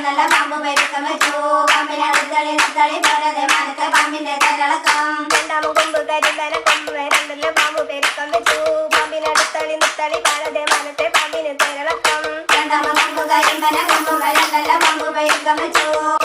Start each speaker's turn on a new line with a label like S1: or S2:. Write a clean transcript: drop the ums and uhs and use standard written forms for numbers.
S1: നല്ല പാമ്പ് പെരുക്കം വെച്ചു പാമ്പിനെ തളി പോലതെ മനത്തെ പാമ്പിന്റെ തലളക്കം രണ്ടാമ കൊമ്പ് കരിന്തല കൊമ്പ് രണ്ടല്ല പാമ്പ് പെരുക്കം വെച്ചു പാമ്പിനെ തളി പോലതെ മനത്തെ പാമ്പിന് തലളക്കം രണ്ടാമ കൊമ്പ് കരിമ്പന കൊമ്പുകൾ രണ്ടല്ല പാമ്പ് പെരുക്കം വെച്ചു